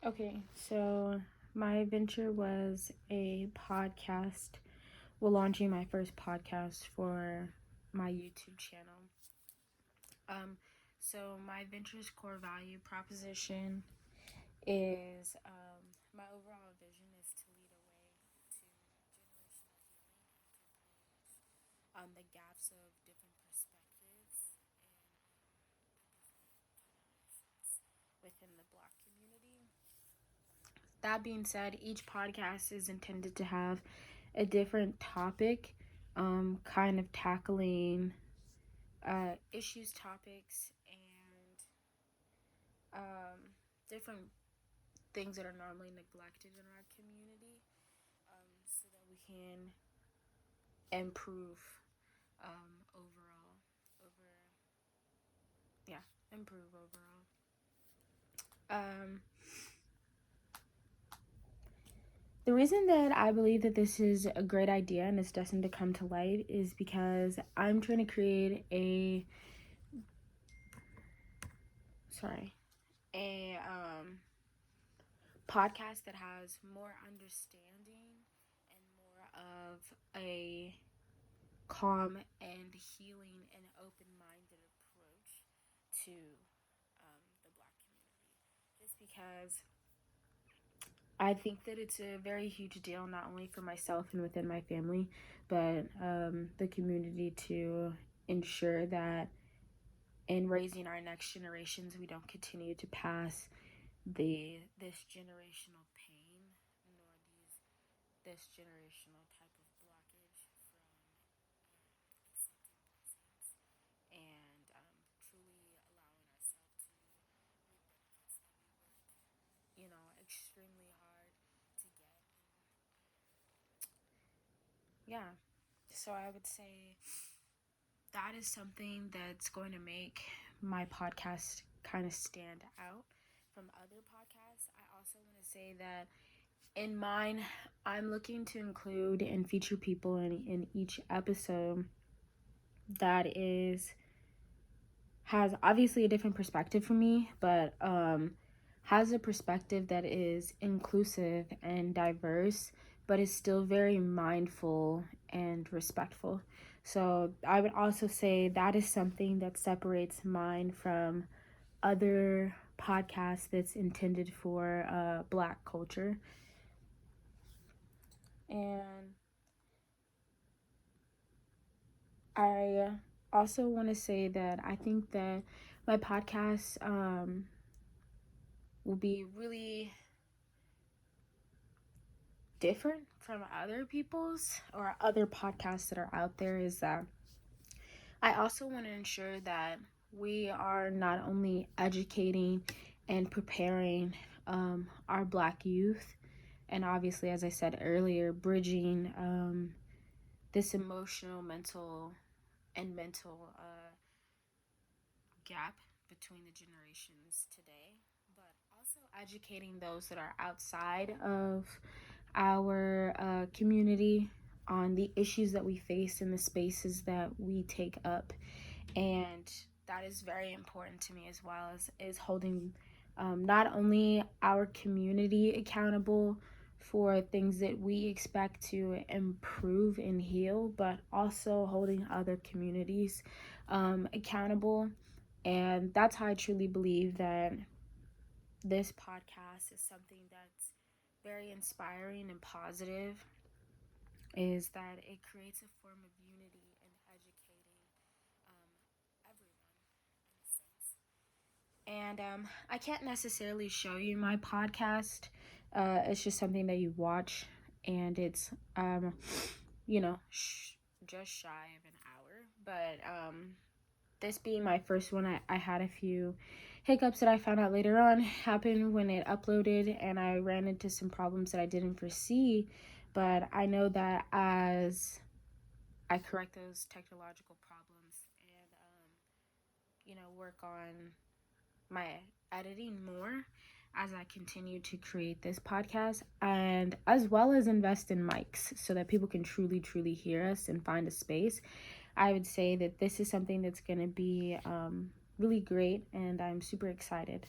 Okay, so my venture was a podcast. Well, launching my first podcast for my YouTube channel. So my venture's core value proposition is my overall vision is to lead a way to generational healing and to bridge the gaps of different perspectives and the different generations within the Black community. That being said, each podcast is intended to have a different topic, kind of tackling issues, topics, and different things that are normally neglected in our community, so that we can improve overall. Improve overall. The reason that I believe that this is a great idea and it's destined to come to light is because I'm trying to create a podcast that has more understanding and more of a calm and healing and open-minded approach to the Black community. Just because I think that it's a very huge deal, not only for myself and within my family, but the community, to ensure that in raising our next generations, we don't continue to pass this generational pain, nor this generational type of blockage from accepting blessings and truly allowing ourselves to reap benefits that we work, extremely hard to get. Yeah, so I would say that is something that's going to make my podcast kind of stand out from other podcasts. I also want to say that in mine, I'm looking to include and feature people in each episode that has obviously a different perspective from me, but has a perspective that is inclusive and diverse, but is still very mindful and respectful. So I would also say that is something that separates mine from other podcasts that's intended for Black culture. And I also want to say that I think that my podcast will be really different from other people's or other podcasts that are out there, is that I also want to ensure that we are not only educating and preparing our Black youth, and obviously, as I said earlier, bridging this emotional, mental gap between the generations today, but also educating those that are outside of our community on the issues that we face in the spaces that we take up. And that is very important to me, as well as is holding not only our community accountable for things that we expect to improve and heal, but also holding other communities accountable. And that's how I truly believe that this podcast is something that's very inspiring and positive, is that it creates a form of unity in educating everyone, in a sense. And I can't necessarily show you my podcast. It's just something that you watch, and it's, just shy of an hour. But this being my first one, I had a few hiccups that I found out later on happened when it uploaded, and I ran into some problems that I didn't foresee. But I know that as I correct those technological problems and work on my editing more as I continue to create this podcast, and as well as invest in mics so that people can truly hear us and find a space, I would say that this is something that's going to be really great, and I'm super excited.